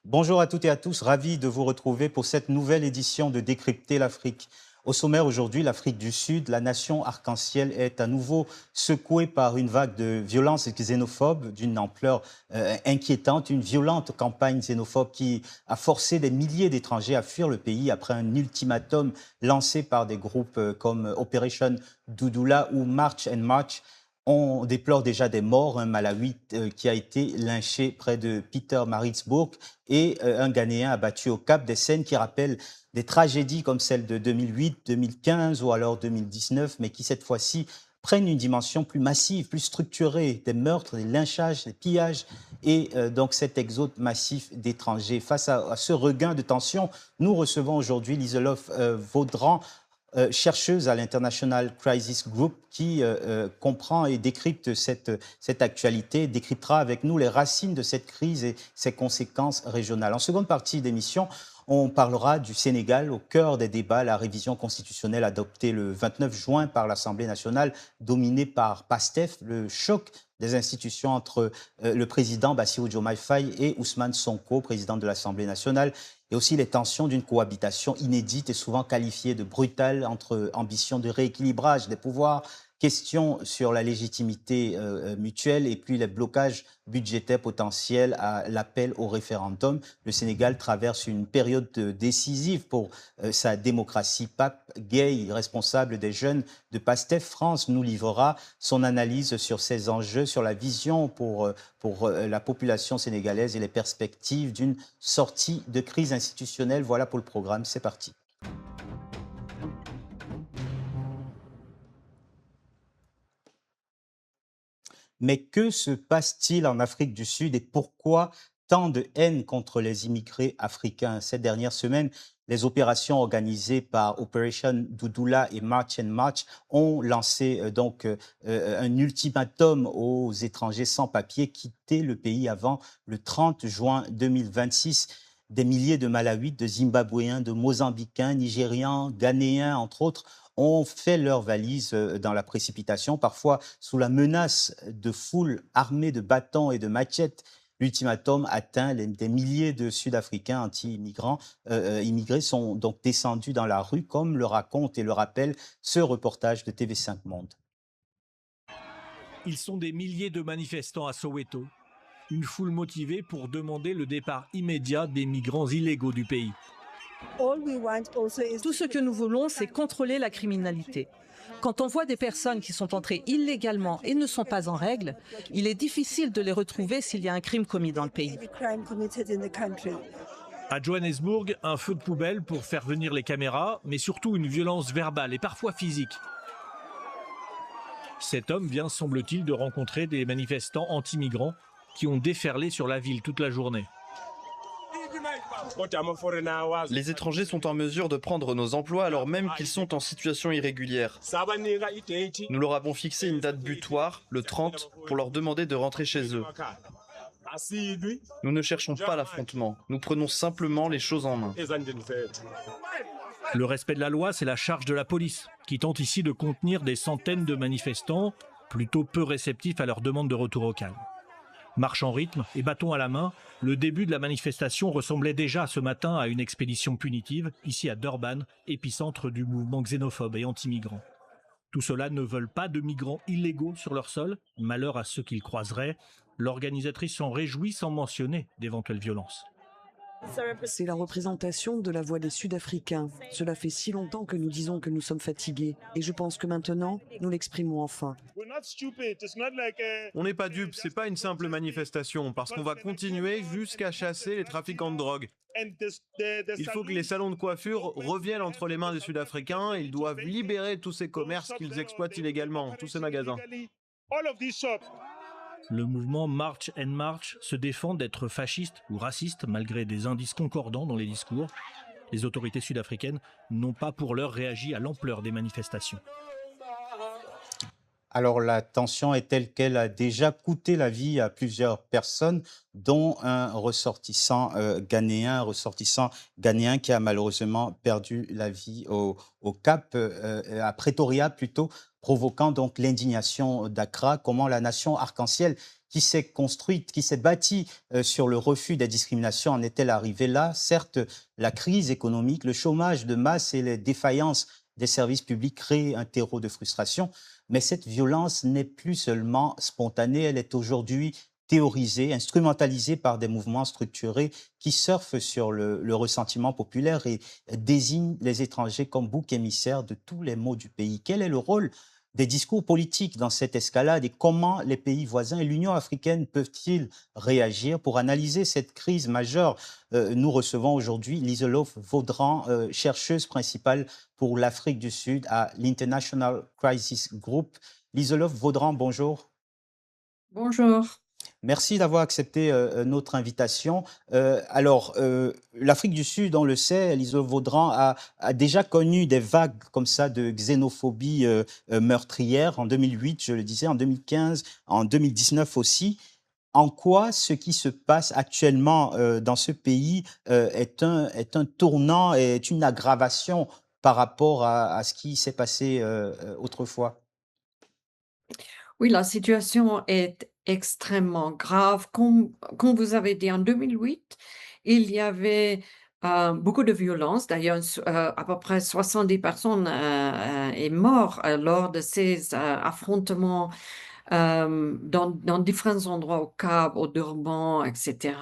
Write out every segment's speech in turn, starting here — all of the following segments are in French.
Bonjour à toutes et à tous, ravi de vous retrouver pour cette nouvelle édition de Décrypter l'Afrique. Au sommaire aujourd'hui, l'Afrique du Sud, la nation arc-en-ciel est à nouveau secouée par une vague de violences xénophobes d'une ampleur inquiétante, une violente campagne xénophobe qui a forcé des milliers d'étrangers à fuir le pays après un ultimatum lancé par des groupes comme Operation Doudoula ou March and March. On déplore déjà des morts, un Malawi qui a été lynché près de Pietermaritzburg et un Ghanéen abattu au Cap, des scènes qui rappellent des tragédies comme celle de 2008, 2015 ou alors 2019, mais qui cette fois-ci prennent une dimension plus massive, plus structurée, des meurtres, des lynchages, des pillages et donc cet exode massif d'étrangers. Face à ce regain de tension, nous recevons aujourd'hui Liselotte Vaudran, chercheuse à l'International Crisis Group qui comprend et décrypte cette actualité, décryptera avec nous les racines de cette crise et ses conséquences régionales. En seconde partie d'émission, on parlera du Sénégal au cœur des débats, la révision constitutionnelle adoptée le 29 juin par l'Assemblée nationale, dominée par PASTEF, le choc des institutions entre le président Bassirou Diomaye Faye et Ousmane Sonko, président de l'Assemblée nationale, et aussi les tensions d'une cohabitation inédite et souvent qualifiée de brutale entre ambition de rééquilibrage des pouvoirs, questions sur la légitimité mutuelle et puis les blocages budgétaires potentiels à l'appel au référendum. Le Sénégal traverse une période décisive pour sa démocratie. Pape Gueye, responsable des jeunes de PASTEF France, nous livrera son analyse sur ces enjeux, sur la vision pour la population sénégalaise et les perspectives d'une sortie de crise institutionnelle. Voilà pour le programme, c'est parti. Mais que se passe-t-il en Afrique du Sud et pourquoi tant de haine contre les immigrés africains? Cette dernière semaine, les opérations organisées par Operation Doudoula et March and March ont lancé un ultimatum aux étrangers sans papier quitter le pays avant le 30 juin 2026. Des milliers de Malawites, de Zimbabwéens, de Mozambicains, Nigérians, Ghanéens, entre autres, ont fait leurs valises dans la précipitation, parfois sous la menace de foules armées de bâtons et de machettes. L'ultimatum atteint des milliers de Sud-Africains anti-immigrants. Immigrés sont donc descendus dans la rue, comme le raconte et le rappelle ce reportage de TV5 Monde. Ils sont des milliers de manifestants à Soweto. Une foule motivée pour demander le départ immédiat des migrants illégaux du pays. Tout ce que nous voulons, c'est contrôler la criminalité. Quand on voit des personnes qui sont entrées illégalement et ne sont pas en règle, il est difficile de les retrouver s'il y a un crime commis dans le pays. À Johannesburg, un feu de poubelle pour faire venir les caméras, mais surtout une violence verbale et parfois physique. Cet homme vient, semble-t-il, de rencontrer des manifestants anti-migrants qui ont déferlé sur la ville toute la journée. Les étrangers sont en mesure de prendre nos emplois alors même qu'ils sont en situation irrégulière. Nous leur avons fixé une date butoir, le 30, pour leur demander de rentrer chez eux. Nous ne cherchons pas l'affrontement, nous prenons simplement les choses en main. Le respect de la loi, c'est la charge de la police, qui tente ici de contenir des centaines de manifestants, plutôt peu réceptifs à leur demande de retour au calme. Marche en rythme et bâton à la main, le début de la manifestation ressemblait déjà ce matin à une expédition punitive, ici à Durban, épicentre du mouvement xénophobe et anti-migrant. Tout cela ne veulent pas de migrants illégaux sur leur sol, malheur à ceux qu'ils croiseraient. L'organisatrice s'en réjouit sans mentionner d'éventuelles violences. C'est la représentation de la voix des Sud-Africains. Cela fait si longtemps que nous disons que nous sommes fatigués. Et je pense que maintenant, nous l'exprimons enfin. On n'est pas dupes, c'est pas une simple manifestation, parce qu'on va continuer jusqu'à chasser les trafiquants de drogue. Il faut que les salons de coiffure reviennent entre les mains des Sud-Africains, ils doivent libérer tous ces commerces qu'ils exploitent illégalement, tous ces magasins. Le mouvement March and March se défend d'être fasciste ou raciste malgré des indices concordants dans les discours. Les autorités sud-africaines n'ont pas pour l'heure réagi à l'ampleur des manifestations. Alors la tension est telle qu'elle a déjà coûté la vie à plusieurs personnes, dont un ressortissant ghanéen qui a malheureusement perdu la vie au Cap, à Pretoria plutôt, provoquant donc l'indignation d'Accra. Comment la nation arc-en-ciel qui s'est construite, qui s'est bâtie sur le refus des discriminations en est-elle arrivée là? Certes, la crise économique, le chômage de masse et les défaillances des services publics créent un terreau de frustration. Mais cette violence n'est plus seulement spontanée, elle est aujourd'hui théorisée, instrumentalisée par des mouvements structurés qui surfent sur le ressentiment populaire et désignent les étrangers comme boucs émissaires de tous les maux du pays. Quel est le rôle des discours politiques dans cette escalade et comment les pays voisins et l'Union africaine peuvent-ils réagir pour analyser cette crise majeure? Nous recevons aujourd'hui Liselove Vaudran, chercheuse principale pour l'Afrique du Sud à l'International Crisis Group. Liselove Vaudran, bonjour. Bonjour. Merci d'avoir accepté notre invitation. L'Afrique du Sud, on le sait, Liselove Vaudran a déjà connu des vagues comme ça de xénophobie meurtrière en 2008, je le disais, en 2015, en 2019 aussi. En quoi ce qui se passe actuellement dans ce pays est un tournant, est une aggravation par rapport à ce qui s'est passé autrefois? Oui, la situation est extrêmement grave. Comme vous avez dit, en 2008, il y avait beaucoup de violence. D'ailleurs, à peu près 70 personnes est mort lors de ces affrontements dans différents endroits, au Cap, au Durban, etc.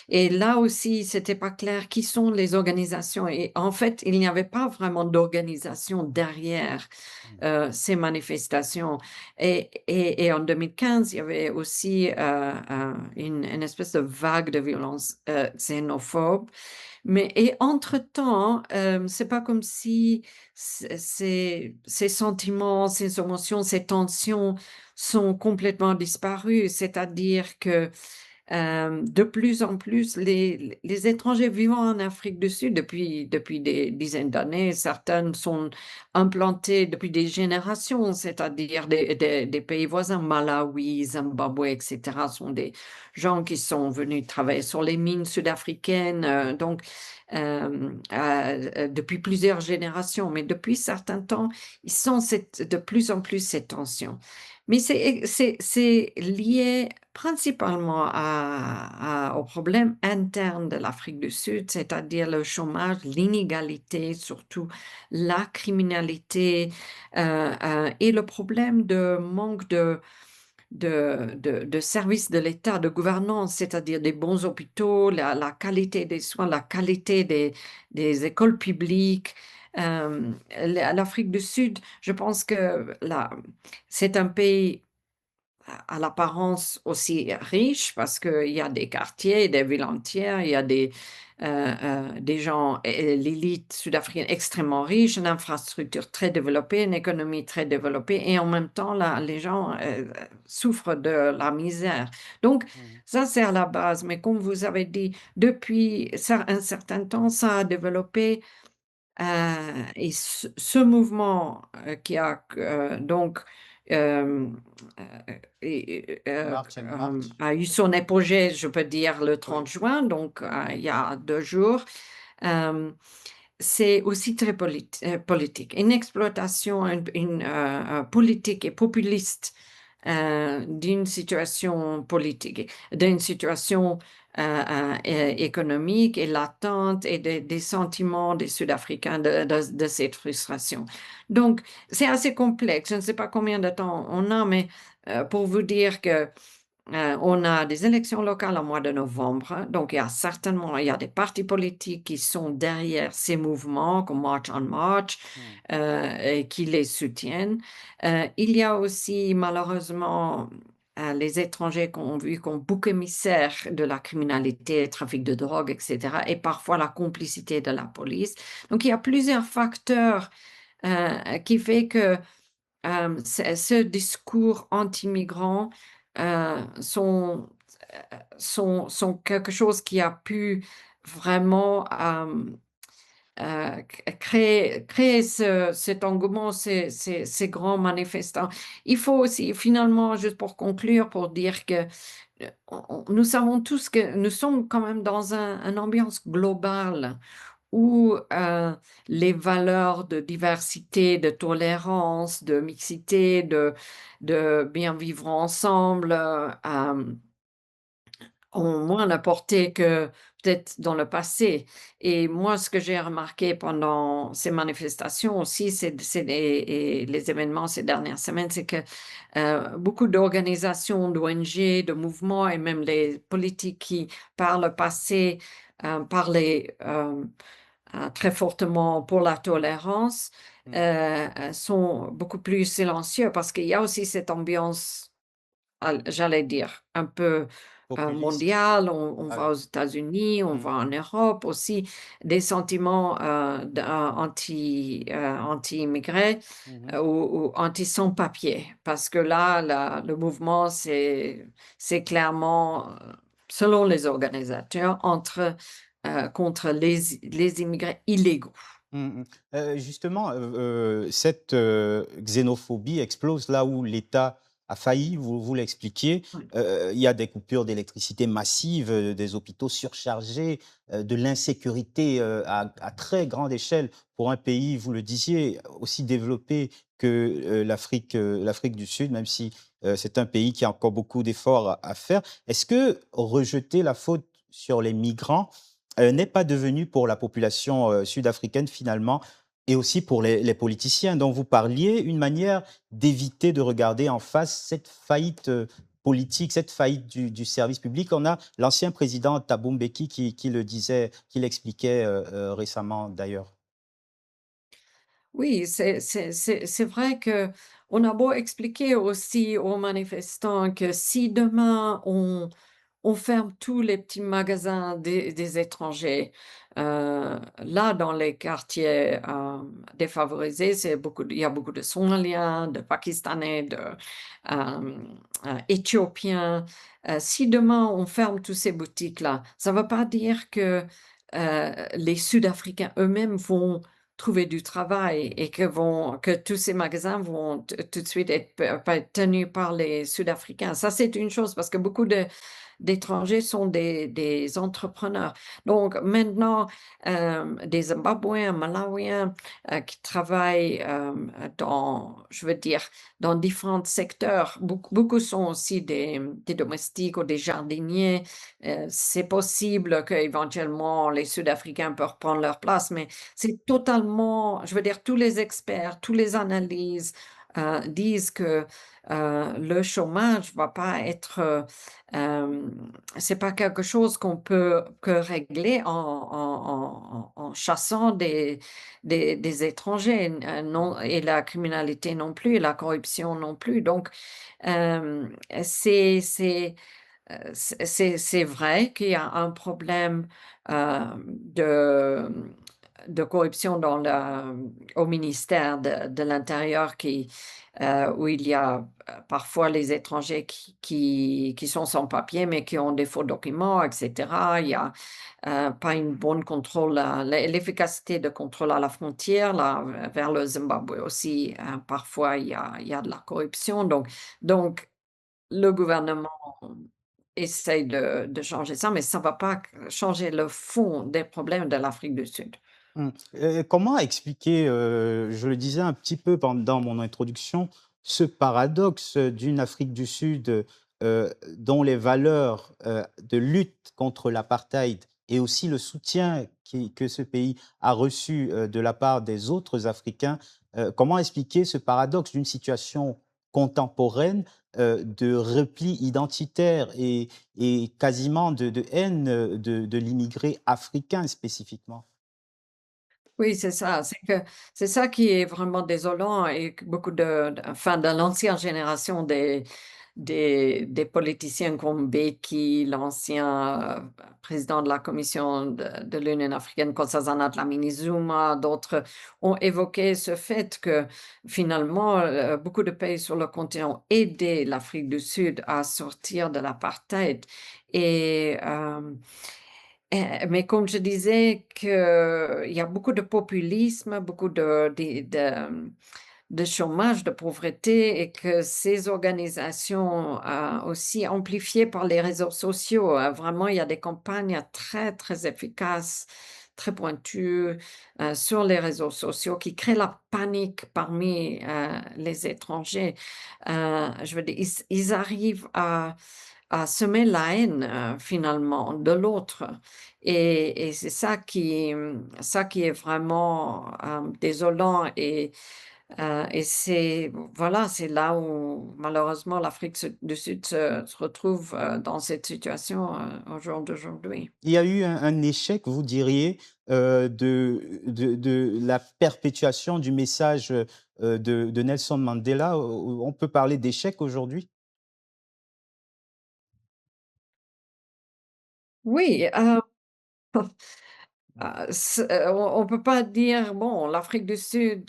Et là aussi, c'était pas clair qui sont les organisations. Et en fait, il n'y avait pas vraiment d'organisation derrière ces manifestations. Et en 2015, il y avait aussi une espèce de vague de violence xénophobe. Mais et entre-temps, c'est pas comme si ces sentiments, ces émotions, ces tensions sont complètement disparus. C'est-à-dire que de plus en plus, les étrangers vivant en Afrique du Sud depuis des dizaines d'années, certaines sont implantées depuis des générations, c'est-à-dire des pays voisins, Malawi, Zimbabwe, etc., sont des gens qui sont venus travailler sur les mines sud-africaines, depuis plusieurs générations. Mais depuis certains temps, ils sont de plus en plus ces tensions. Mais c'est lié principalement au problème interne de l'Afrique du Sud, c'est-à-dire le chômage, l'inégalité, surtout la criminalité, et le problème de manque de services de l'État, de gouvernance, c'est-à-dire des bons hôpitaux, la qualité des soins, la qualité des écoles publiques. L'Afrique du Sud, je pense que c'est un pays à l'apparence aussi riche parce qu'il y a des quartiers, des villes entières, il y a des gens, l'élite sud-africaine extrêmement riche, une infrastructure très développée, une économie très développée, et en même temps, là, les gens souffrent de la misère. Donc, ça, c'est à la base. Mais comme vous avez dit, depuis un certain temps, ça a développé et ce mouvement qui a donc euh, March and March. a eu son apogée, je peux dire, le 30 juin, donc il y a 2 jours. C'est aussi très politique. Une exploitation politique et populiste d'une situation politique, d'une situation économique et latente et des sentiments des Sud-Africains de cette frustration. Donc, c'est assez complexe. Je ne sais pas combien de temps on a, mais pour vous dire que on a des élections locales au mois de novembre, donc il y a des partis politiques qui sont derrière ces mouvements, comme March on March, et qui les soutiennent. Il y a aussi malheureusement les étrangers qu'on a vu comme bouc émissaire de la criminalité, trafic de drogue, etc., et parfois la complicité de la police. Donc il y a plusieurs facteurs qui fait que ce discours anti-migrants sont, sont quelque chose qui a pu vraiment créer cet engouement, ces grands manifestants. Il faut aussi, finalement, juste pour conclure, pour dire que nous savons tous que nous sommes quand même dans une ambiance globale où les valeurs de diversité, de tolérance, de mixité, de bien vivre ensemble ont moins la portée que peut-être dans le passé. Et moi, ce que j'ai remarqué pendant ces manifestations aussi, et les événements ces dernières semaines, c'est que beaucoup d'organisations, d'ONG, de mouvements et même les politiques qui, par le passé, parlaient très fortement pour la tolérance, sont beaucoup plus silencieux parce qu'il y a aussi cette ambiance, j'allais dire, un peu Populiste. mondiale. On Ah voit aux oui. États-Unis, on Mm, voit en Europe aussi des sentiments anti-immigrés mhm. ou anti-sans-papiers. Parce que là, le mouvement, c'est clairement, selon les organisateurs, contre les immigrés illégaux. Mmh mh. Justement, cette, xénophobie explose là où l'État a failli, vous l'expliquiez. Oui. Il y a des coupures d'électricité massives, des hôpitaux surchargés, de l'insécurité, à très grande échelle pour un pays, vous le disiez, aussi développé que, l'Afrique du Sud, même si, c'est un pays qui a encore beaucoup d'efforts à faire. Est-ce que rejeter la faute sur les migrants n'est pas devenu pour la population, sud-africaine finalement et aussi pour les politiciens dont vous parliez, une manière d'éviter de regarder en face cette faillite, politique, cette faillite du service public? On a l'ancien président Thabo Mbeki qui le disait, qui l'expliquait, récemment d'ailleurs. Oui, c'est vrai que on a beau expliquer aussi aux manifestants que si demain on ferme tous les petits magasins des étrangers, là, dans les quartiers, défavorisés, il y a beaucoup de Somaliens, de Pakistanais, Éthiopiens. Si demain on ferme tous ces boutiques-là, ça ne veut pas dire que, les Sud-Africains eux-mêmes vont trouver du travail et que tous ces magasins vont tout de suite être tenus par les Sud-Africains. Ça, c'est une chose parce que beaucoup d'étrangers sont des entrepreneurs. Donc maintenant, des Zimbabwéens, Malawiens, qui travaillent, je veux dire, dans différents secteurs. Beaucoup sont aussi des domestiques ou des jardiniers. C'est possible qu'éventuellement les Sud-Africains peuvent reprendre leur place, mais c'est totalement, je veux dire, tous les experts, toutes les analyses, disent que, le chômage va pas être, c'est pas quelque chose qu'on peut que régler en chassant des étrangers, non, et la criminalité non plus, et la corruption non plus. Donc, c'est c'est vrai qu'il y a un problème, de corruption au ministère de l'Intérieur où il y a, parfois les étrangers qui sont sans papier, mais qui ont des faux documents et cetera. Il y a, pas une bonne contrôle, l'efficacité de contrôle à la frontière, là, vers le Zimbabwe aussi, parfois il y a de la corruption. Donc le gouvernement essaye de changer ça, mais ça ne va pas changer le fond des problèmes de l'Afrique du Sud. Mmh. Comment expliquer, je le disais un petit peu pendant mon introduction, ce paradoxe d'une Afrique du Sud, dont les valeurs, de lutte contre l'apartheid et aussi le soutien que ce pays a reçu, de la part des autres Africains, comment expliquer ce paradoxe d'une situation contemporaine, de repli identitaire et quasiment de haine, de l'immigré africain spécifiquement? Oui, c'est ça. C'est ça qui est vraiment désolant et que beaucoup enfin, de l'ancienne génération des politiciens comme Beki, l'ancien président de la Commission de l'Union africaine, Nkosazana Dlamini-Zuma, d'autres ont évoqué ce fait que finalement, beaucoup de pays sur le continent ont aidé l'Afrique du Sud à sortir de l'apartheid. Et Mais comme je disais qu'il y a beaucoup de populisme, beaucoup de chômage, de pauvreté et que ces organisations, aussi amplifiées par les réseaux sociaux, vraiment, il y a des campagnes très, très efficaces, très pointues, sur les réseaux sociaux qui créent la panique parmi, les étrangers. Je veux dire, ils arrivent à semer la haine, finalement, de l'autre et c'est ça qui est vraiment, désolant et c'est voilà, c'est là où malheureusement l'Afrique du Sud se retrouve, dans cette situation, au jour d'aujourd'hui. Il y a eu un échec, vous diriez, de la perpétuation du message, de Nelson Mandela. On peut parler d'échec aujourd'hui? Oui, on peut pas dire bon, l'Afrique du Sud,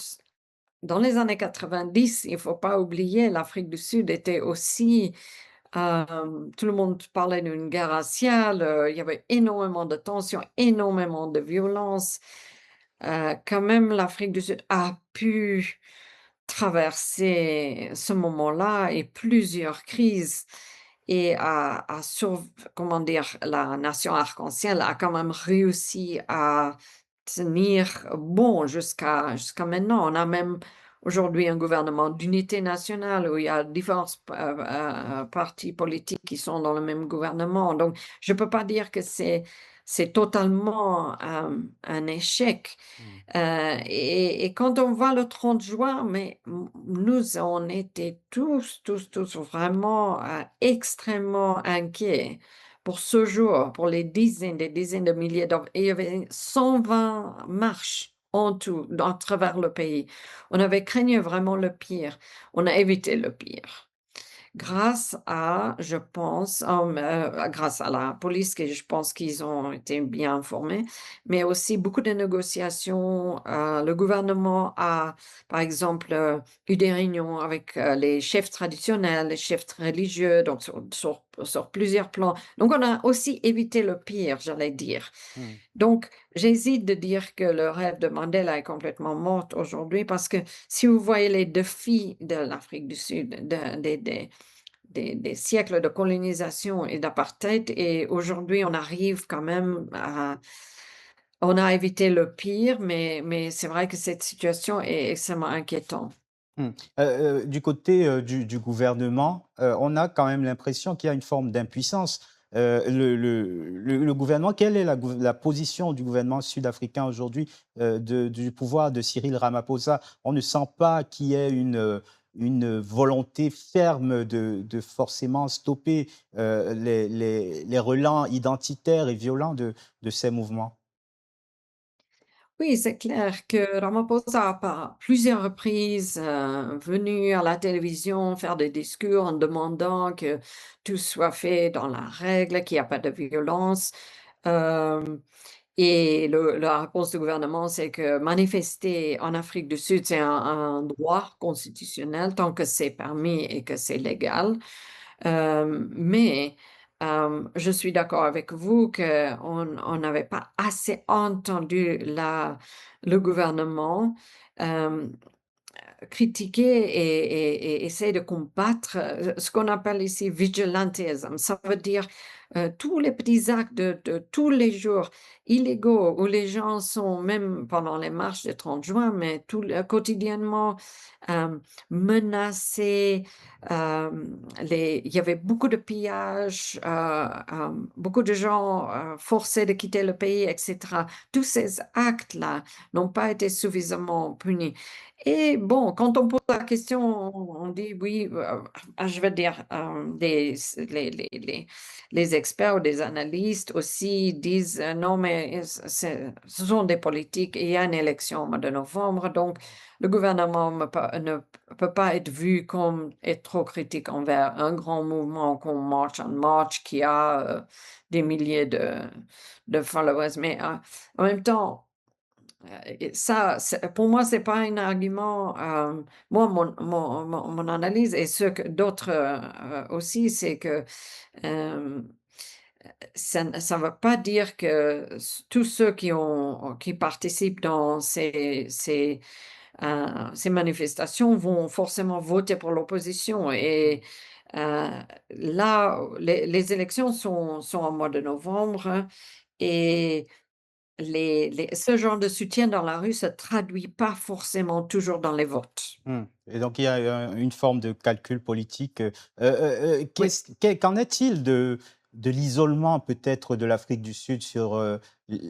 dans les années 90, il faut pas oublier, l'Afrique du Sud était aussi, tout le monde parlait d'une guerre raciale, il y avait énormément de tensions, énormément de violence. Quand même, l'Afrique du Sud a pu traverser ce moment-là et plusieurs crises et comment dire, la nation arc-en-ciel a quand même réussi à tenir bon jusqu'à maintenant. On a même aujourd'hui un gouvernement d'unité nationale où il y a différents partis politiques qui sont dans le même gouvernement. Donc, je ne peux pas dire que c'est totalement un échec. Mmh. Et quand on voit le 30 juin, mais nous, on était tous vraiment, extrêmement inquiets pour ce jour, pour les dizaines, des dizaines de milliers et il y avait 120 marches en tout, à travers le pays. On avait craigné vraiment le pire. On a évité le pire. Grâce à, je pense, grâce à la police, que je pense qu'ils ont été bien informés, mais aussi beaucoup de négociations. Le gouvernement a, par exemple, eu des réunions avec les chefs traditionnels, les chefs religieux, donc sur plusieurs plans. Donc, on a aussi évité le pire, j'allais dire. Mmh. Donc, j'hésite de dire que le rêve de Mandela est complètement mort aujourd'hui parce que si vous voyez les défis de l'Afrique du Sud, des siècles de colonisation et d'apartheid et aujourd'hui on arrive quand même à on a évité le pire, mais c'est vrai que cette situation est extrêmement inquiétante. Mmh. Du côté, du gouvernement, on a quand même l'impression qu'il y a une forme d'impuissance. Le gouvernement, quelle est la position du gouvernement sud-africain aujourd'hui, du pouvoir de Cyril Ramaphosa? On ne sent pas qu'il y ait une volonté ferme de forcément stopper, les relents identitaires et violents de ces mouvements. Oui, c'est clair que Ramaphosa a par plusieurs reprises, venu à la télévision faire des discours en demandant que tout soit fait dans la règle, qu'il y a pas de violence. Hem Et la réponse du gouvernement, c'est que manifester en Afrique du Sud, c'est un droit constitutionnel tant que c'est permis et que c'est légal. Mais je suis d'accord avec vous qu'on n'avait pas assez entendu le gouvernement. Hem Critiquer et essayer de combattre, ce qu'on appelle ici vigilantisme. Ça veut dire, tous les petits actes de tous les jours illégaux où les gens sont même pendant les marches du 30 juin, mais quotidiennement, menacés, il y avait beaucoup de pillages, beaucoup de gens, forcés de quitter le pays et cetera. Tous ces actes-là n'ont pas été suffisamment punis. Et bon, quand on pose la question, on dit oui, je veux dire, les experts ou des analystes aussi disent non, mais ce sont des politiques et il y a une élection au mois de novembre, donc le gouvernement ne peut pas être vu comme être trop critique envers un grand mouvement comme March on March qui a des milliers de followers. Mais en même temps, et ça, pour moi, c'est pas un argument. Moi, mon analyse et ce que d'autres aussi, c'est que euh, ça ne veut pas dire que tous ceux qui participent dans ces manifestations vont forcément voter pour l'opposition. Et euh, là, les élections sont au mois de novembre et ce genre de soutien dans la rue se traduit pas forcément toujours dans les votes. Et donc il y a une forme de calcul politique. Oui. Qu'en est-il de l'isolement peut-être de l'Afrique du Sud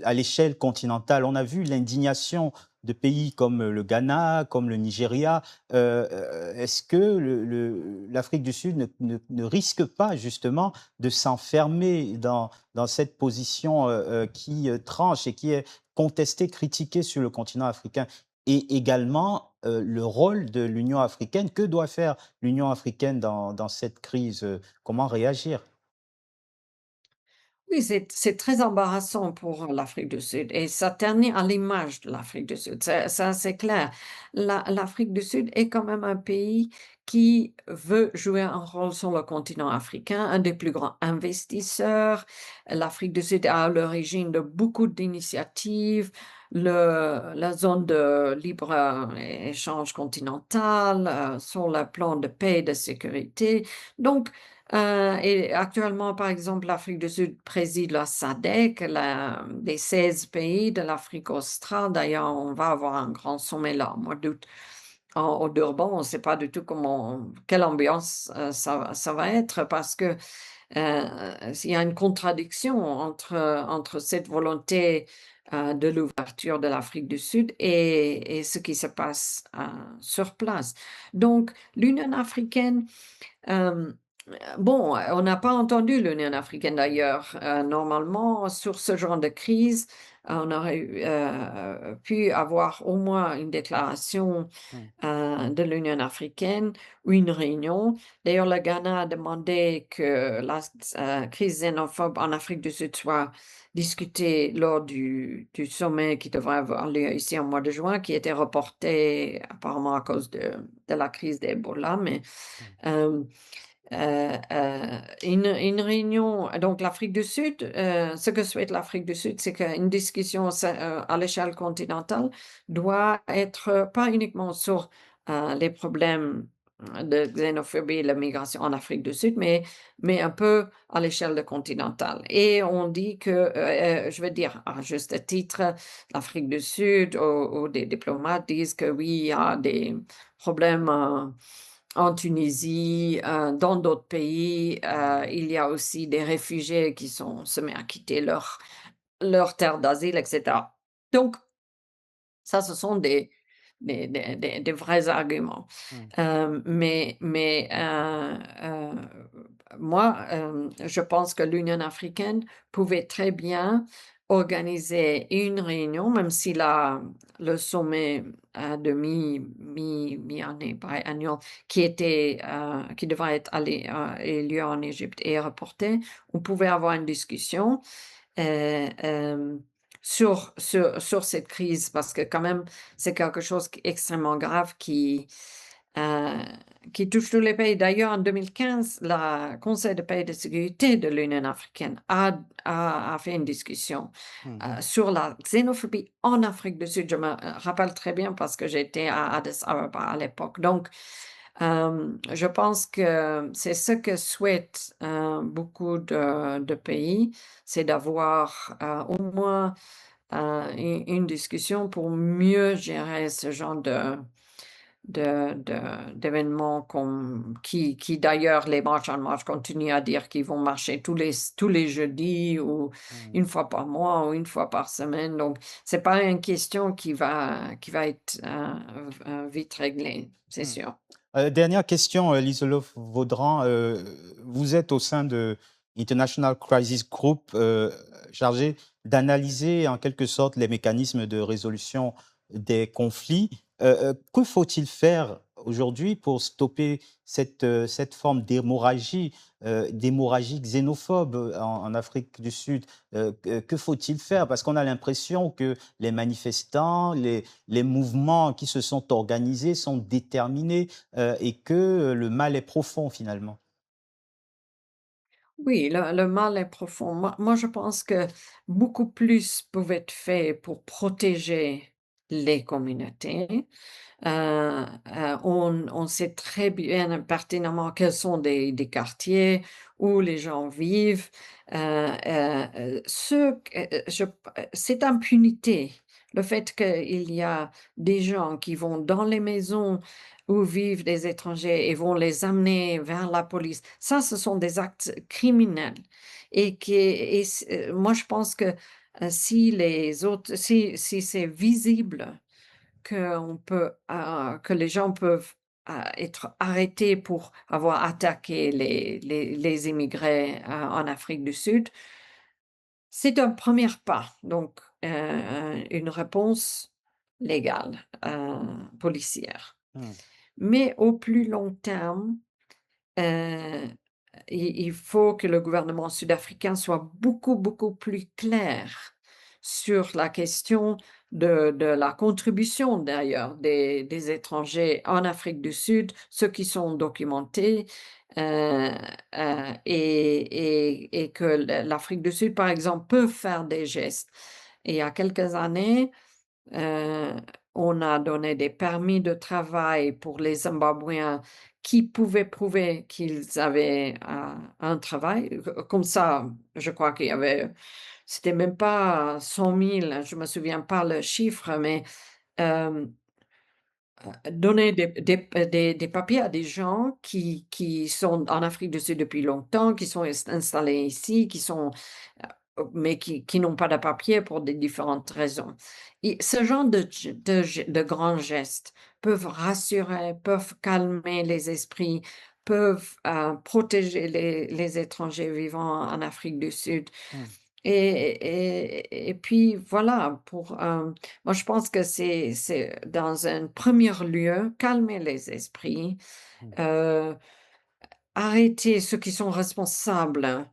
à l'échelle continentale? On a vu l'indignation de pays comme le Ghana, comme le Nigeria. Est-ce que l'Afrique du Sud ne risque pas justement de s'enfermer dans cette position qui tranche et qui est contestée, critiquée sur le continent africain? Et également, le rôle de l'Union africaine. Que doit faire l'Union africaine dans cette crise? Comment réagir? Oui, c'est très embarrassant pour l'Afrique du Sud et ça ternit à l'image de l'Afrique du Sud. Ça, c'est clair. L'Afrique du Sud est quand même un pays qui veut jouer un rôle sur le continent africain, un des plus grands investisseurs. L'Afrique du Sud est à l'origine de beaucoup d'initiatives. La zone de libre-échange continental, sur le plan de paix et de sécurité. Donc, et actuellement, par exemple, l'Afrique du Sud préside la SADC, des 16 pays de l'Afrique australe. D'ailleurs, on va avoir un grand sommet là, au mois d'août, au Durban. On ne sait pas du tout quelle ambiance ça va être parce que il y a une contradiction entre cette volonté de l'ouverture de l'Afrique du Sud et ce qui se passe sur place. Donc, l'Union africaine, euh, bon, on n'a pas entendu l'Union africaine d'ailleurs. Normalement, sur ce genre de crise, on aurait pu avoir au moins une déclaration Mmh. de l'Union africaine ou une réunion. D'ailleurs, le Ghana a demandé que la crise xénophobe en Afrique du Sud soit discutée lors du sommet qui devrait avoir lieu ici en mois de juin, qui était reporté apparemment à cause de la crise d'Ebola. Mais euh, une réunion, donc l'Afrique du Sud, ce que souhaite l'Afrique du Sud, c'est qu'une discussion à l'échelle continentale doit être pas uniquement sur les problèmes de xénophobie et la migration en Afrique du Sud, mais un peu à l'échelle continentale. Et on dit que, je veux dire, à juste titre, l'Afrique du Sud ou des diplomates disent que oui, il y a des problèmes en Tunisie, dans d'autres pays. Il y a aussi des réfugiés qui se mettent à quitter leur terre d'asile, etc. Donc, ça, ce sont des vrais arguments. Mmh. Moi, je pense que l'Union africaine pouvait très bien organiser une réunion, même si le sommet de mi-année, biannuel, qui devrait ait lieu en Égypte est reporté. On pouvait avoir une discussion euh, euh, sur cette crise, parce que quand même, c'est quelque chose extrêmement grave euh, qui touche tous les pays. D'ailleurs, en 2015, le Conseil de paix et de sécurité de l'Union africaine a fait une discussion Mmh. sur la xénophobie en Afrique du Sud. Je me rappelle très bien parce que j'étais à Addis Ababa à l'époque. Donc, je pense que c'est ce que souhaitent beaucoup de pays, c'est d'avoir au moins une discussion pour mieux gérer ce genre d'événements qui d'ailleurs, les Marches en Marche continuent à dire qu'ils vont marcher tous les jeudis ou Mmh. une fois par mois ou une fois par semaine. Donc, c'est pas une question qui va être vite réglée, c'est Mmh. sûr. Dernière question, Liselott Vaudran. Vous êtes au sein de International Crisis Group, chargé d'analyser en quelque sorte les mécanismes de résolution des conflits. Que faut-il faire aujourd'hui pour stopper cette forme d'hémorragie xénophobe en Afrique du Sud? Que faut-il faire? Parce qu'on a l'impression que les manifestants, les mouvements qui se sont organisés sont déterminés et que le mal est profond finalement. Oui, le mal est profond. Moi, je pense que beaucoup plus pouvait être fait pour protéger les communautés. On sait très bien pertinemment quels sont des quartiers où les gens vivent. Cette impunité, le fait qu'il y a des gens qui vont dans les maisons où vivent des étrangers et vont les amener vers la police, ça, ce sont des actes criminels moi, je pense que, si c'est visible que les gens peuvent, être arrêtés pour avoir attaqué les immigrés, en Afrique du Sud. C'est un premier pas, donc une réponse légale, policière. Hmm. Mais au plus long terme, heu, il faut que le gouvernement sud-africain soit beaucoup, beaucoup plus clair sur la question de la contribution d'ailleurs des étrangers en Afrique du Sud, ceux qui sont documentés, heu et que l'Afrique du Sud, par exemple, peut faire des gestes. Et il y a quelques années, Heu, on a donné des permis de travail pour les Zimbabwéens qui pouvaient prouver qu'ils avaient, un travail. Comme ça, je crois qu'il y avait c'était même pas 100 000, je me souviens pas le chiffre, mais, hem, donner des papiers à des gens qui sont en Afrique du Sud depuis longtemps, qui sont installés ici, mais qui n'ont pas de papier pour des différentes raisons. Et ce genre de grands gestes peuvent rassurer, peuvent calmer les esprits, peuvent, protéger les étrangers vivant en Afrique du Sud. Hmm. Et puis voilà, moi je pense que c'est dans un premier lieu, calmer les esprits, Hmm. heu arrêter ceux qui sont responsables,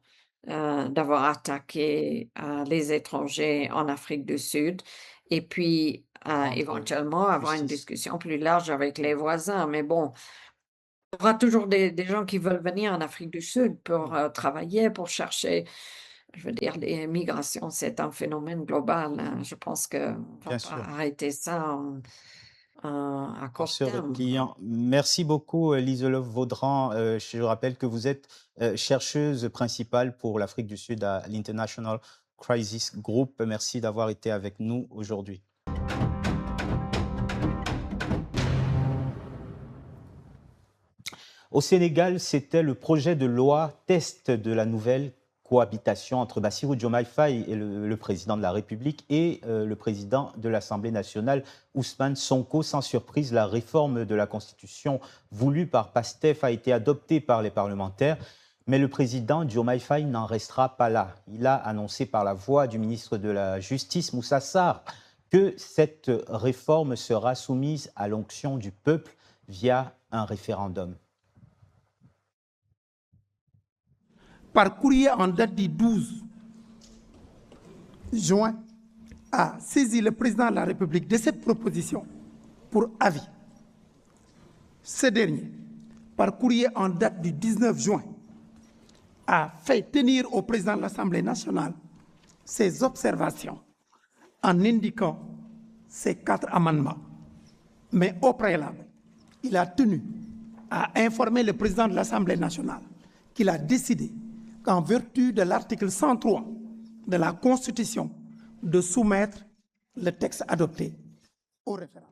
d'avoir attaqué, les étrangers en Afrique du Sud et puis, Rendre éventuellement avoir une justice. discussion plus large avec Hmm. les voisins. Mais bon, il y aura toujours des gens qui veulent venir en Afrique du Sud pour, Hmm. travailler, pour chercher je veux dire, les migrations, c'est un phénomène global, hein. Je pense qu'on ne va Bien pas sûr. arrêter ça à En court se terme, quoi. repliant. Merci beaucoup, Liselove Vaudran. Je rappelle que vous êtes chercheuse principale pour l'Afrique du Sud à l'International Crisis Group. Merci d'avoir été avec nous aujourd'hui. Au Sénégal, c'était le projet de loi test de la nouvelle cohabitation entre Bassirou Diomaye Faye et le président de la République et le président de l'Assemblée nationale, Ousmane Sonko. Sans surprise, la réforme de la Constitution voulue par PASTEF a été adoptée par les parlementaires. Mais le président Diomaye Faye n'en restera pas là. Il a annoncé par la voix du ministre de la Justice, Moussa Sarr, que cette réforme sera soumise à l'onction du peuple via un référendum. Par courrier en date du 12 juin, a saisi le président de la République de cette proposition pour avis. Ce dernier, par courrier en date du 19 juin, a fait tenir au président de l'Assemblée nationale ses observations en indiquant ces 4 amendements. Mais au préalable, il a tenu à informer le président de l'Assemblée nationale qu'il a décidé qu'en vertu de l'article 103 de la Constitution, de soumettre le texte adopté au référendum.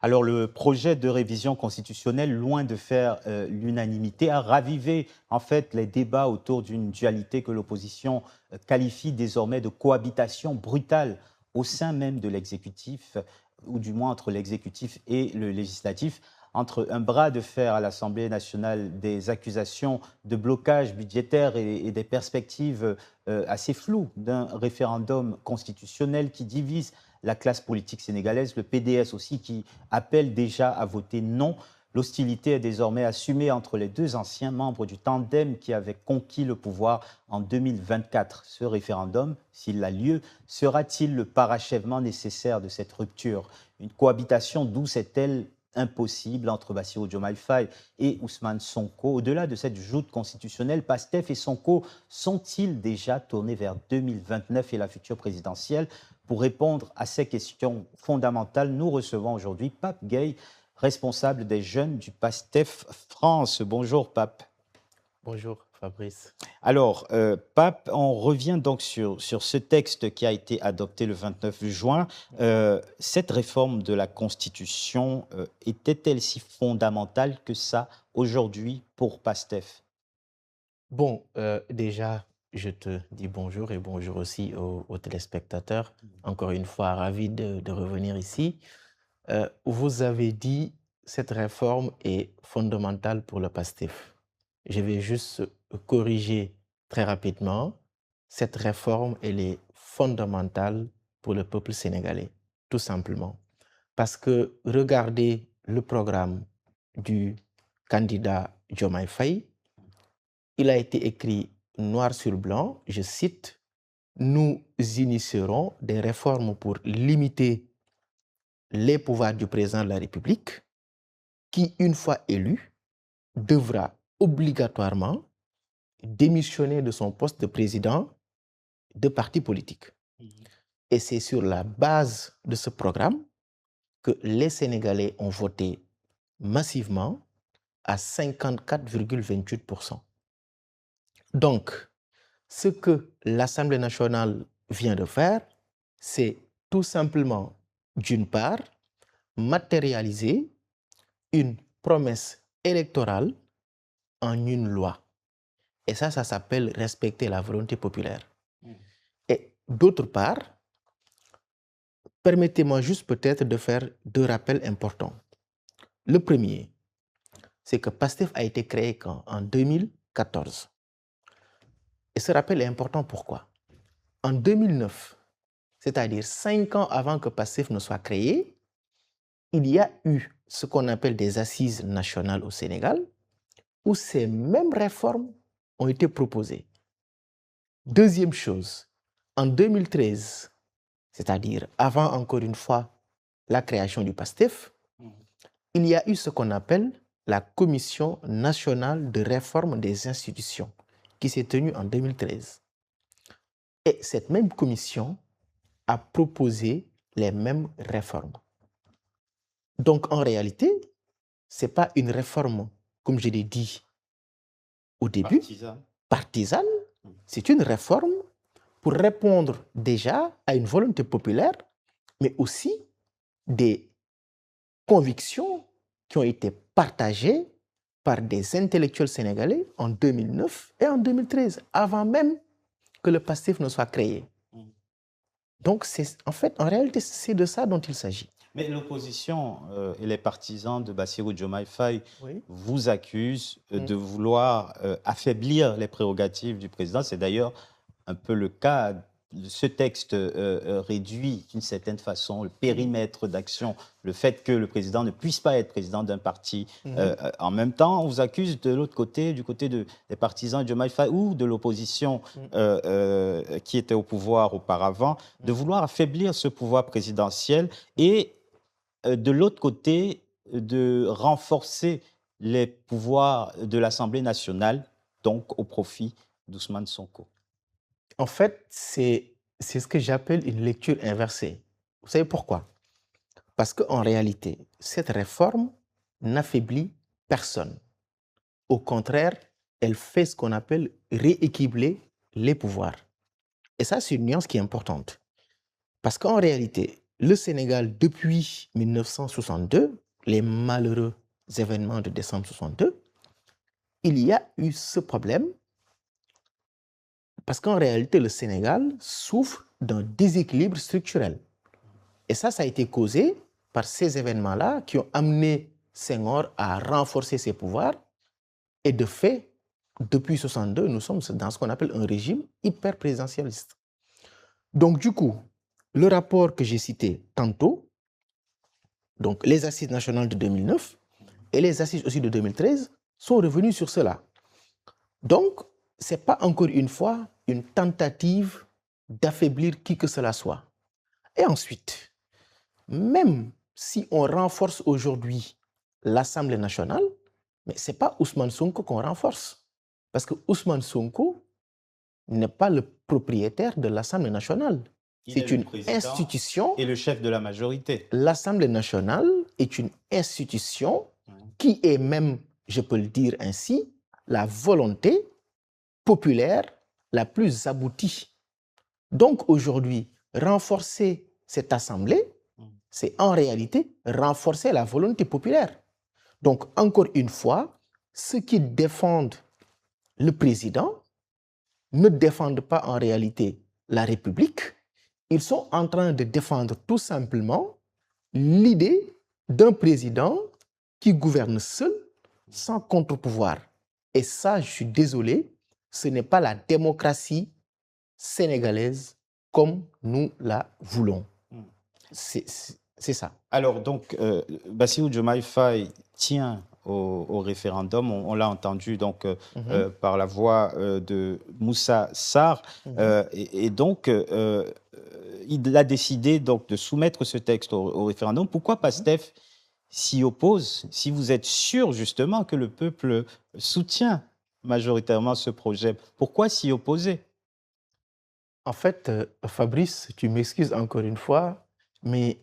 Alors, le projet de révision constitutionnelle, loin de faire l'unanimité, a ravivé en fait les débats autour d'une dualité que l'opposition qualifie désormais de cohabitation brutale au sein même de l'exécutif, ou du moins entre l'exécutif et le législatif, entre un bras de fer à l'Assemblée nationale, des accusations de blocage budgétaire et des perspectives assez floues d'un référendum constitutionnel qui divise la classe politique sénégalaise, le PDS aussi qui appelle déjà à voter non. L'hostilité est désormais assumée entre les deux anciens membres du tandem qui avaient conquis le pouvoir en 2024. Ce référendum, s'il a lieu, sera-t-il le parachèvement nécessaire de cette rupture? Une cohabitation douce est-elle impossible entre Bassirou Diomaye Faye et Ousmane Sonko. Au-delà de cette joute constitutionnelle, Pastef et Sonko sont-ils déjà tournés vers 2029 et la future présidentielle? Pour répondre à ces questions fondamentales, nous recevons aujourd'hui Pape Gueye, responsable des jeunes du Pastef France. Bonjour Pape. Bonjour Fabrice. Alors, Pape, on revient donc sur ce texte qui a été adopté le 29 juin. Cette réforme de la Constitution était-elle si fondamentale que ça aujourd'hui pour Pastef? Bon, déjà, je te dis bonjour et bonjour aussi aux téléspectateurs. Encore une fois, ravi de revenir ici. Vous avez dit cette réforme est fondamentale pour le Pastef. Je vais juste corriger très rapidement. Cette réforme, elle est fondamentale pour le peuple sénégalais, tout simplement. Parce que regardez le programme du candidat Diomaye Faye, il a été écrit noir sur blanc, je cite, « Nous initierons des réformes pour limiter les pouvoirs du président de la République qui, une fois élu, devra obligatoirement démissionner de son poste de président de parti politique. » Et c'est sur la base de ce programme que les Sénégalais ont voté massivement à 54,28%. Donc, ce que l'Assemblée nationale vient de faire, c'est tout simplement, d'une part, matérialiser une promesse électorale en une loi. Et ça s'appelle respecter la volonté populaire. Et d'autre part, permettez-moi juste peut-être de faire deux rappels importants. Le premier, c'est que Pastef a été créé quand? En 2014. Et ce rappel est important, pourquoi? En 2009, c'est-à-dire 5 ans avant que Pastef ne soit créé, il y a eu ce qu'on appelle des assises nationales au Sénégal, où ces mêmes réformes ont été proposées. Deuxième chose, en 2013, c'est-à-dire avant encore une fois la création du Pastef, il y a eu ce qu'on appelle la Commission nationale de réforme des institutions, qui s'est tenue en 2013. Et cette même commission a proposé les mêmes réformes. Donc en réalité, ce n'est pas une réforme, comme je l'ai dit au début, partisane, c'est une réforme pour répondre déjà à une volonté populaire, mais aussi des convictions qui ont été partagées par des intellectuels sénégalais en 2009 et en 2013, avant même que le Pastef ne soit créé. Donc, en fait, en réalité, c'est de ça dont il s'agit. Mais l'opposition et les partisans de Bassirou Diomaye Faye vous accusent de vouloir affaiblir les prérogatives du président. C'est d'ailleurs un peu le cas. Ce texte réduit d'une certaine façon le périmètre d'action, le fait que le président ne puisse pas être président d'un parti. En même temps, on vous accuse de l'autre côté, du côté des partisans de Diomaye Faye ou de l'opposition qui était au pouvoir auparavant, de vouloir affaiblir ce pouvoir présidentiel et de l'autre côté, de renforcer les pouvoirs de l'Assemblée nationale, donc au profit d'Ousmane Sonko. En fait, c'est ce que j'appelle une lecture inversée. Vous savez pourquoi? Parce qu'en réalité, cette réforme n'affaiblit personne. Au contraire, elle fait ce qu'on appelle rééquilibrer les pouvoirs. Et ça, c'est une nuance qui est importante. Parce qu'en réalité, le Sénégal, depuis 1962, les malheureux événements de décembre 62, il y a eu ce problème. Parce qu'en réalité, le Sénégal souffre d'un déséquilibre structurel. Et ça a été causé par ces événements-là qui ont amené Senghor à renforcer ses pouvoirs. Et de fait, depuis 1962, nous sommes dans ce qu'on appelle un régime hyper présidentialiste. Donc du coup, le rapport que j'ai cité tantôt, donc les assises nationales de 2009 et les assises aussi de 2013, sont revenus sur cela. Donc, ce n'est pas encore une fois une tentative d'affaiblir qui que cela soit. Et ensuite, même si on renforce aujourd'hui l'Assemblée nationale, mais ce n'est pas Ousmane Sonko qu'on renforce. Parce que Ousmane Sonko n'est pas le propriétaire de l'Assemblée nationale. C'est une institution. Et le chef de la majorité. L'Assemblée nationale est une institution qui est même, je peux le dire ainsi, la volonté populaire la plus aboutie. Donc aujourd'hui, renforcer cette Assemblée, c'est en réalité renforcer la volonté populaire. Donc encore une fois, ceux qui défendent le président ne défendent pas en réalité la République. Ils sont en train de défendre tout simplement l'idée d'un président qui gouverne seul, sans contre-pouvoir. Et ça, je suis désolé, ce n'est pas la démocratie sénégalaise comme nous la voulons. C'est ça. Alors donc, Bassirou Diomaye Faye tient au référendum, on l'a entendu donc par la voix de Moussa Sarr, et donc il a décidé donc de soumettre ce texte au référendum. Pourquoi PASTEF s'y oppose, si vous êtes sûr justement que le peuple soutient majoritairement ce projet? Pourquoi s'y opposer? En fait, Fabrice, tu m'excuses encore une fois, mais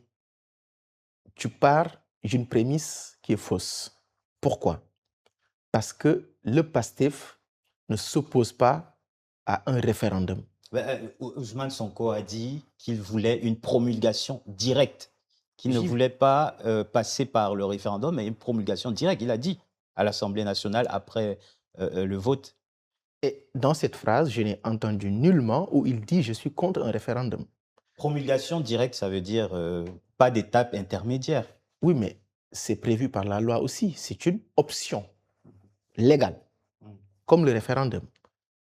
tu pars d'une prémisse qui est fausse. Pourquoi? Parce que le PASTEF ne s'oppose pas à un référendum. Ousmane Sonko a dit qu'il voulait une promulgation directe, qu'il ne voulait pas passer par le référendum, mais une promulgation directe. Il a dit à l'Assemblée nationale après le vote. Et dans cette phrase, je n'ai entendu nullement où il dit « je suis contre un référendum ». Promulgation directe, ça veut dire pas d'étape intermédiaire. Oui, mais c'est prévu par la loi aussi. C'est une option légale, comme le référendum.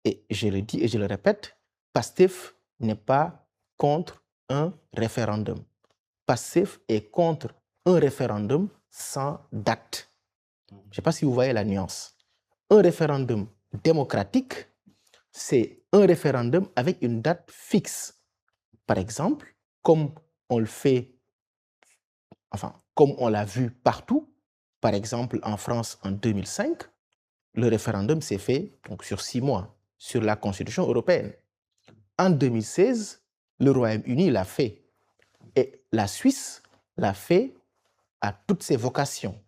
Et je le dis et je le répète, PASTEF n'est pas contre un référendum. PASTEF est contre un référendum sans date. Je ne sais pas si vous voyez la nuance. Un référendum démocratique, c'est un référendum avec une date fixe. Par exemple, comme on le fait, comme on l'a vu partout, par exemple en France en 2005, le référendum s'est fait donc, sur 6 mois, sur la Constitution européenne. En 2016, le Royaume-Uni l'a fait. Et la Suisse l'a fait à toutes ses votations.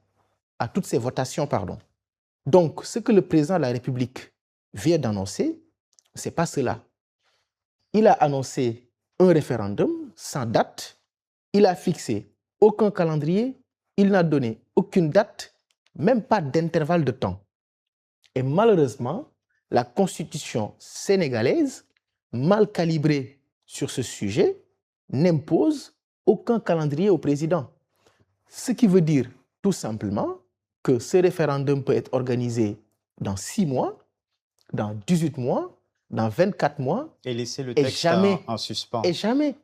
Donc, ce que le président de la République vient d'annoncer, ce n'est pas cela. Il a annoncé un référendum sans date, il a fixé aucun calendrier, il n'a donné aucune date, même pas d'intervalle de temps. Et malheureusement, la Constitution sénégalaise, mal calibrée sur ce sujet, n'impose aucun calendrier au président. Ce qui veut dire tout simplement que ce référendum peut être organisé dans 6 mois, dans 18 mois, dans 24 mois. Et laisser le texte en suspens. Et jamais.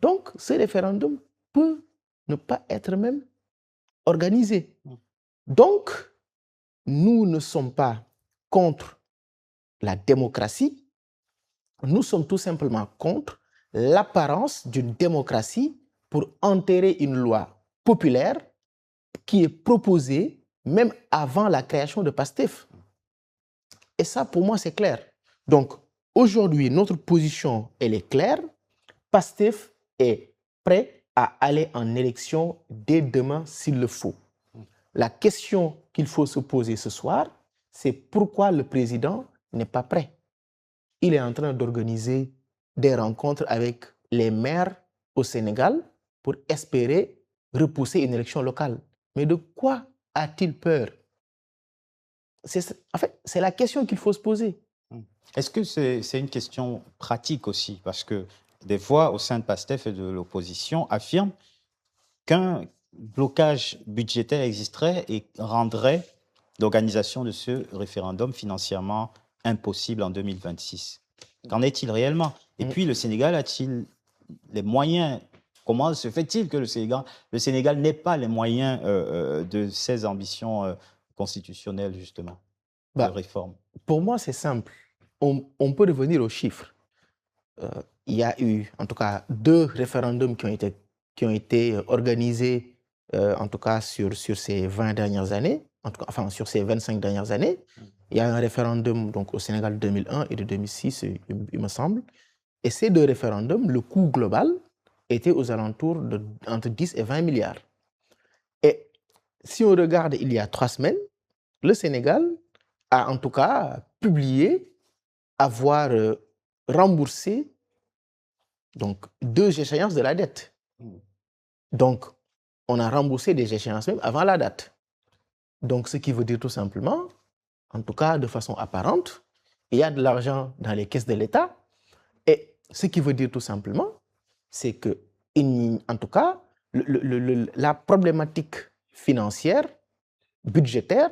Donc, ce référendum peut ne pas être même organisé. Donc, nous ne sommes pas contre la démocratie, nous sommes tout simplement contre l'apparence d'une démocratie pour enterrer une loi populaire qui est proposée même avant la création de PASTEF. Et ça, pour moi, c'est clair. Donc, aujourd'hui, notre position, elle est claire. PASTEF est prêt à aller en élection dès demain s'il le faut. La question qu'il faut se poser ce soir, c'est pourquoi le président n'est pas prêt. Il est en train d'organiser des rencontres avec les maires au Sénégal pour espérer repousser une élection locale. Mais de quoi a-t-il peur? En fait, c'est la question qu'il faut se poser. Est-ce que c'est une question pratique aussi? Parce que des voix au sein de PASTEF et de l'opposition affirment qu'un blocage budgétaire existerait et rendrait l'organisation de ce référendum financièrement impossible en 2026. Qu'en est-il réellement? Et puis, le Sénégal a-t-il les moyens? Comment se fait-il que le Sénégal n'ait pas les moyens de ses ambitions constitutionnelles, justement, de réforme? Pour moi, c'est simple. On peut revenir aux chiffres. Il y a eu, en tout cas, 2 référendums qui ont été organisés en tout cas sur ces 20 dernières années, enfin sur ces 25 dernières années. Il y a un référendum donc, au Sénégal de 2001 et de 2006, il me semble. Et ces deux référendums, le coût global était aux alentours entre 10 et 20 milliards. Et si on regarde il y a 3 semaines, le Sénégal a en tout cas publié avoir remboursé donc 2 échéances de la dette. Donc, on a remboursé des échéances même avant la date. Donc, ce qui veut dire tout simplement, en tout cas de façon apparente, il y a de l'argent dans les caisses de l'État. Et ce qui veut dire tout simplement, c'est que, en tout cas, la problématique financière, budgétaire,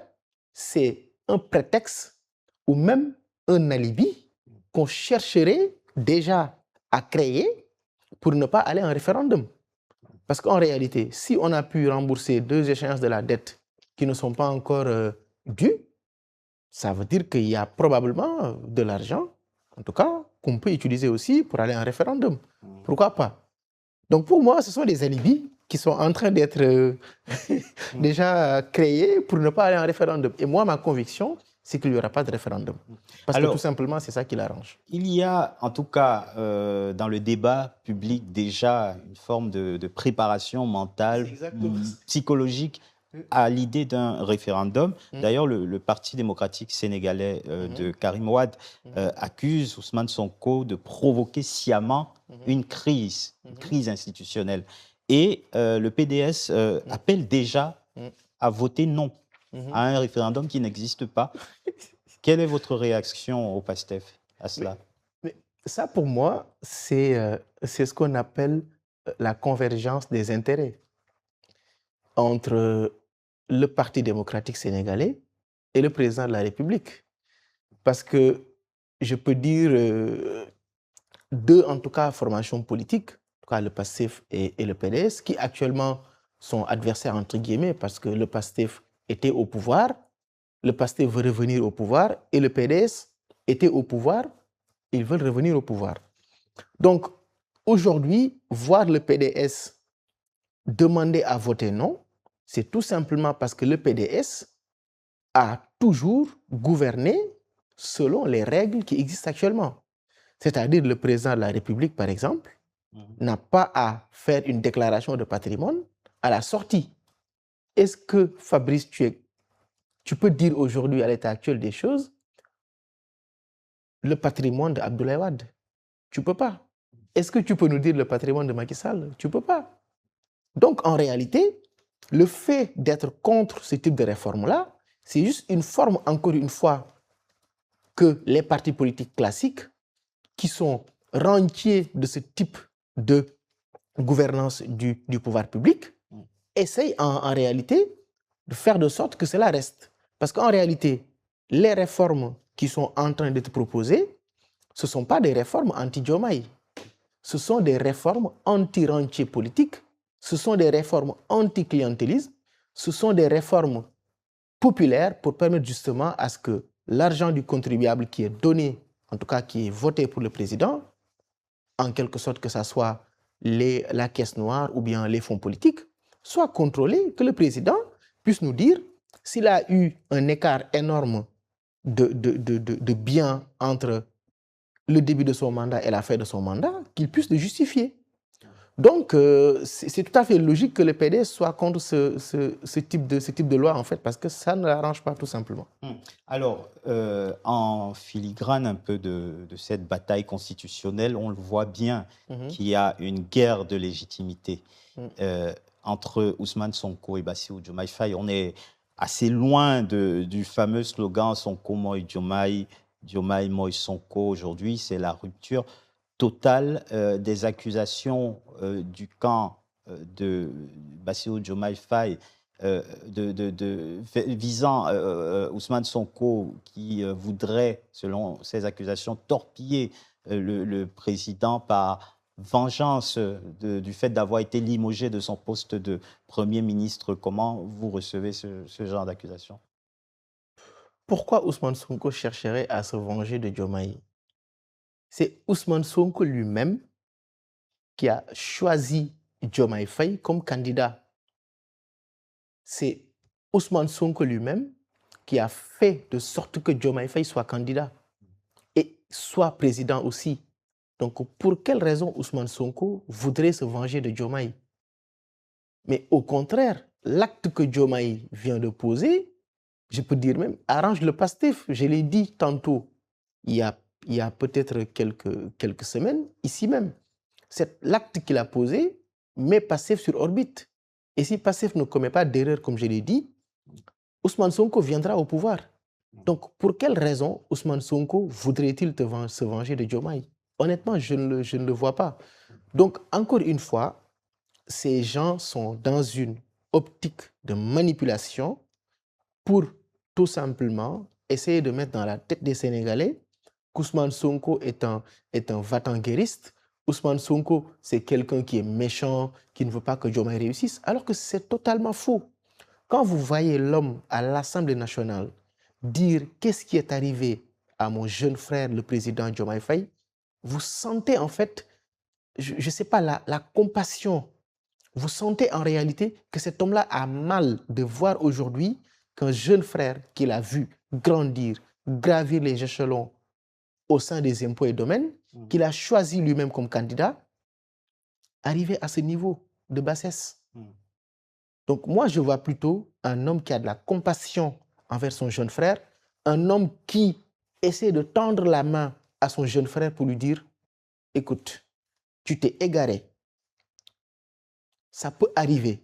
c'est un prétexte ou même un alibi qu'on chercherait déjà à créer pour ne pas aller en référendum. Parce qu'en réalité, si on a pu rembourser 2 échéances de la dette qui ne sont pas encore dues, ça veut dire qu'il y a probablement de l'argent, en tout cas, qu'on peut utiliser aussi pour aller en référendum. Pourquoi pas? Donc pour moi, ce sont des alibis qui sont en train d'être déjà créés pour ne pas aller en référendum. Et moi, ma conviction, c'est qu'il n'y aura pas de référendum. Parce que tout simplement, c'est ça qui l'arrange. Il y a, en tout cas, dans le débat public, déjà une forme de préparation mentale, psychologique à l'idée d'un référendum. D'ailleurs, le Parti démocratique sénégalais de Karim Wade accuse Ousmane Sonko de provoquer sciemment une crise institutionnelle. Et le PDS appelle déjà à voter non à un référendum qui n'existe pas. Quelle est votre réaction au PASTEF à cela? Mais ça, pour moi, c'est ce qu'on appelle la convergence des intérêts entre le Parti démocratique sénégalais et le président de la République. Parce que je peux dire deux, en tout cas, formations politiques, en tout cas le PASTEF et le PDS, qui actuellement sont adversaires, entre guillemets, parce que le PASTEF était au pouvoir, le PASTEF veut revenir au pouvoir, et le PDS était au pouvoir, ils veulent revenir au pouvoir. Donc, aujourd'hui, voir le PDS demander à voter non, c'est tout simplement parce que le PDS a toujours gouverné selon les règles qui existent actuellement. C'est-à-dire le président de la République, par exemple, n'a pas à faire une déclaration de patrimoine à la sortie. Est-ce que, Fabrice, tu peux dire aujourd'hui, à l'état actuel des choses, le patrimoine d'Abdoulaye Wade? Tu ne peux pas. Est-ce que tu peux nous dire le patrimoine de Macky Sall? Tu ne peux pas. Donc, en réalité, le fait d'être contre ce type de réforme-là, c'est juste une forme, encore une fois, que les partis politiques classiques, qui sont rentiers de ce type de gouvernance du pouvoir public, essayent en réalité de faire de sorte que cela reste. Parce qu'en réalité, les réformes qui sont en train d'être proposées, ce ne sont pas des réformes anti-Diomaye. Ce sont des réformes anti-rentiers politiques, ce sont des réformes anti-clientélisme, ce sont des réformes populaires pour permettre justement à ce que l'argent du contribuable qui est donné, en tout cas qui est voté pour le président, en quelque sorte que ce soit la caisse noire ou bien les fonds politiques, soit contrôlé, que le président puisse nous dire s'il a eu un écart énorme de biens entre le début de son mandat et la fin de son mandat, qu'il puisse le justifier. Donc, c'est tout à fait logique que le PDS soit contre ce type de loi, en fait, parce que ça ne l'arrange pas, tout simplement. Alors, en filigrane un peu de cette bataille constitutionnelle, on le voit bien qu'il y a une guerre de légitimité entre Ousmane Sonko et Bassirou Diomaye Faye. On est assez loin du fameux slogan Sonko Moïse Diomaye, Diomaye Moïse Sonko. Aujourd'hui, c'est la rupture totale des accusations du camp de Bassirou Diomaye Faye visant Ousmane Sonko qui voudrait, selon ces accusations, torpiller le président par vengeance du fait d'avoir été limogé de son poste de Premier ministre. Comment vous recevez ce genre d'accusation? Pourquoi Ousmane Sonko chercherait à se venger de Diomaye? C'est Ousmane Sonko lui-même qui a choisi Diomaye Faye comme candidat. c'est Ousmane Sonko lui-même qui a fait de sorte que Diomaye Faye soit candidat et soit président aussi. Donc, pour quelle raison Ousmane Sonko voudrait se venger de Diomaye? Mais au contraire, l'acte que Diomaye vient de poser, je peux dire même, arrange le Pastef. Je l'ai dit tantôt, il y a peut-être quelques semaines, ici même. L'acte qu'il a posé met Pastef sur orbite. Et si Pastef ne commet pas d'erreur, comme je l'ai dit, Ousmane Sonko viendra au pouvoir. Donc, pour quelle raison Ousmane Sonko voudrait-il se venger de Diomaye? Honnêtement, je ne le vois pas. Donc, encore une fois, ces gens sont dans une optique de manipulation pour tout simplement essayer de mettre dans la tête des Sénégalais qu'Ousmane Sonko est un va-t-en-guériste. Ousmane Sonko, c'est quelqu'un qui est méchant, qui ne veut pas que Diomaye réussisse, alors que c'est totalement faux. Quand vous voyez l'homme à l'Assemblée nationale dire « qu'est-ce qui est arrivé à mon jeune frère, le président Diomaye Faye », vous sentez en fait, je ne sais pas, la compassion. Vous sentez en réalité que cet homme-là a mal de voir aujourd'hui qu'un jeune frère qu'il a vu grandir, gravir les échelons au sein des impôts et domaines, qu'il a choisi lui-même comme candidat, arriver à ce niveau de bassesse. Donc moi, je vois plutôt un homme qui a de la compassion envers son jeune frère, un homme qui essaie de tendre la main à son jeune frère pour lui dire « Écoute, tu t'es égaré. Ça peut arriver.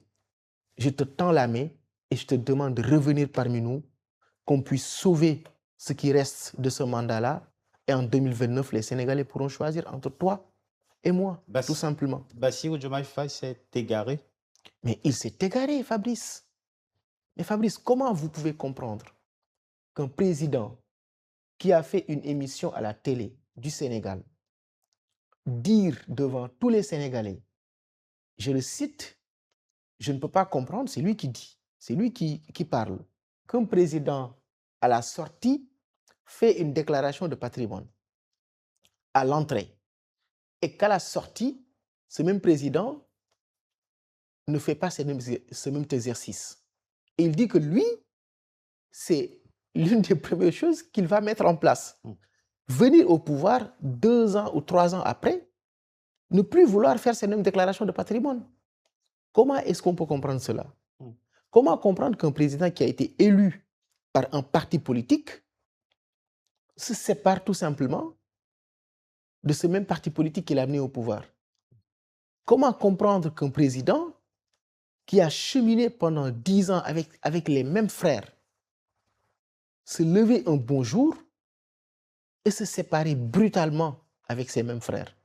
Je te tends la main et je te demande de revenir parmi nous, qu'on puisse sauver ce qui reste de ce mandat-là. Et en 2029, les Sénégalais pourront choisir entre toi et moi, tout simplement. » Bassirou Diomaye Faye s'est égaré. Mais il s'est égaré, Fabrice. Mais Fabrice, comment vous pouvez comprendre qu'un président qui a fait une émission à la télé du Sénégal dire devant tous les Sénégalais, je le cite, je ne peux pas comprendre, c'est lui qui dit, c'est lui qui parle, qu'un président à la sortie fait une déclaration de patrimoine à l'entrée et qu'à la sortie, ce même président ne fait pas ce même exercice. Et il dit que lui, c'est l'une des premières choses qu'il va mettre en place. Venir au pouvoir 2 ans ou 3 ans après, ne plus vouloir faire ces mêmes déclarations de patrimoine. Comment est-ce qu'on peut comprendre cela? Comment comprendre qu'un président qui a été élu par un parti politique se sépare tout simplement de ce même parti politique qu'il a amené au pouvoir? Comment comprendre qu'un président qui a cheminé pendant 10 ans avec les mêmes frères se lever un bon jour et se séparer brutalement avec ses mêmes frères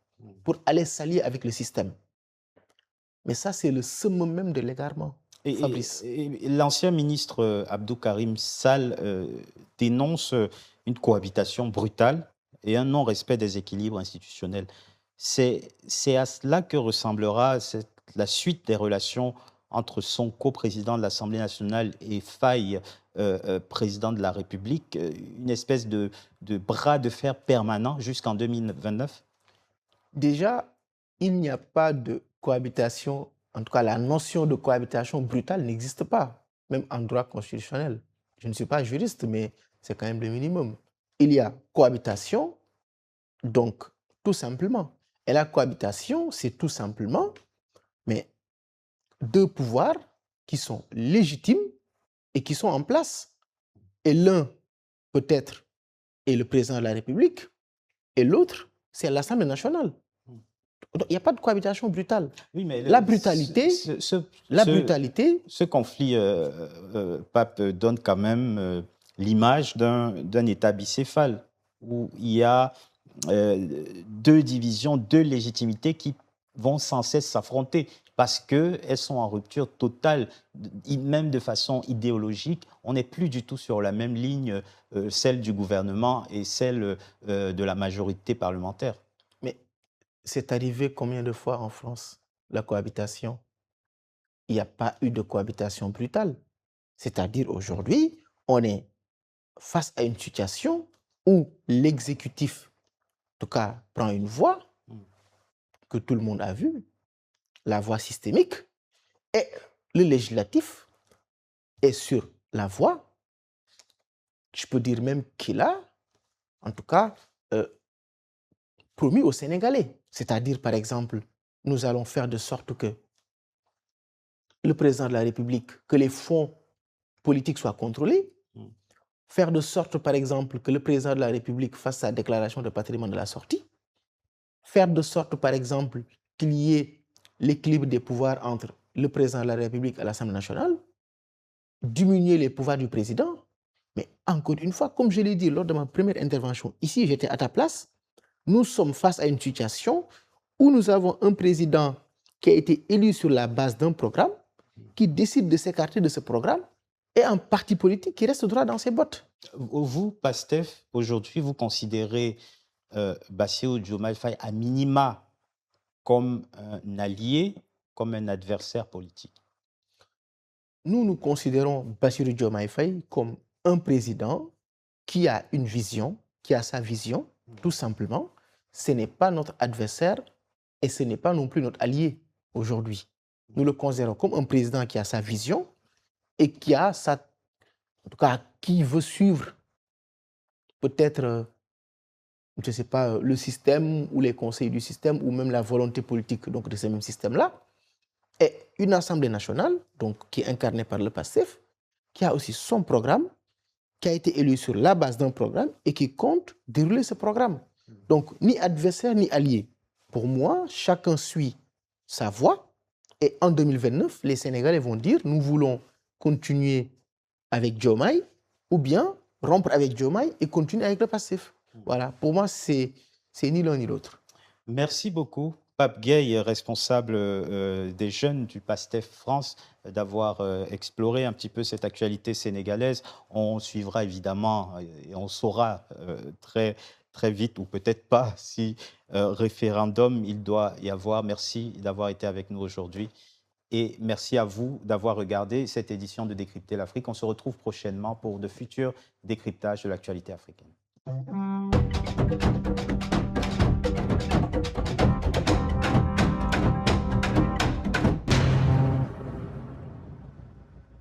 pour aller s'allier avec le système? Mais ça, c'est le summum même de l'égarement, Fabrice. Et l'ancien ministre Abdou Karim Sall dénonce une cohabitation brutale et un non-respect des équilibres institutionnels. C'est à cela que ressemblera la suite des relations entre Sonko, président de l'Assemblée nationale, et Faye, président de la République, une espèce de bras de fer permanent jusqu'en 2029? Déjà, il n'y a pas de cohabitation, en tout cas la notion de cohabitation brutale n'existe pas, même en droit constitutionnel. Je ne suis pas juriste, mais c'est quand même le minimum. Il y a cohabitation, donc tout simplement. Et la cohabitation, c'est tout simplement, mais 2 pouvoirs qui sont légitimes et qui sont en place. Et l'un, peut-être, est le président de la République, et l'autre, c'est l'Assemblée nationale. Il n'y a pas de cohabitation brutale. Oui, mais la brutalité, ce conflit, Pape, donne quand même l'image d'un État bicéphale où il y a 2 divisions, 2 légitimités qui vont sans cesse s'affronter parce qu'elles sont en rupture totale, même de façon idéologique. On n'est plus du tout sur la même ligne, celle du gouvernement et celle de la majorité parlementaire. Mais c'est arrivé combien de fois en France, la cohabitation? Il n'y a pas eu de cohabitation brutale. C'est-à-dire aujourd'hui, on est face à une situation où l'exécutif, en tout cas, prend une voie que tout le monde a vue, la voie systémique, et le législatif est sur la voie, je peux dire même qu'il a, en tout cas, promis aux Sénégalais. C'est-à-dire, par exemple, nous allons faire de sorte que le président de la République, que les fonds politiques soient contrôlés, faire de sorte, par exemple, que le président de la République fasse sa déclaration de patrimoine de la sortie, faire de sorte, par exemple, qu'il y ait l'équilibre des pouvoirs entre le président de la République et l'Assemblée nationale, diminuer les pouvoirs du président. Mais encore une fois, comme je l'ai dit lors de ma première intervention, ici j'étais à ta place, nous sommes face à une situation où nous avons un président qui a été élu sur la base d'un programme, qui décide de s'écarter de ce programme, et un parti politique qui reste droit dans ses bottes. Vous, Pastef, aujourd'hui, vous considérez Bassirou Diomaye Faye à minima comme un allié, comme un adversaire politique? Nous considérons Bassirou Diomaye Faye comme un président qui a une vision, qui a sa vision, tout simplement. Ce n'est pas notre adversaire et ce n'est pas non plus notre allié aujourd'hui. Nous le considérons comme un président qui a sa vision et qui a en tout cas, qui veut suivre peut-être, je ne sais pas, le système ou les conseils du système ou même la volonté politique donc, de ce même système-là. Et une Assemblée nationale, donc, qui est incarnée par le PASTEF, qui a aussi son programme, qui a été élu sur la base d'un programme et qui compte dérouler ce programme. Donc, ni adversaire ni allié. Pour moi, chacun suit sa voie. Et en 2029, les Sénégalais vont dire, nous voulons continuer avec Diomaye ou bien rompre avec Diomaye et continuer avec le PASTEF. Voilà, pour moi, c'est ni l'un ni l'autre. Merci beaucoup, Pape Gueye, responsable des jeunes du PASTEF France, d'avoir exploré un petit peu cette actualité sénégalaise. On suivra évidemment et on saura très vite, ou peut-être pas, si référendum il doit y avoir. Merci d'avoir été avec nous aujourd'hui. Et merci à vous d'avoir regardé cette édition de Décrypter l'Afrique. On se retrouve prochainement pour de futurs décryptages de l'actualité africaine.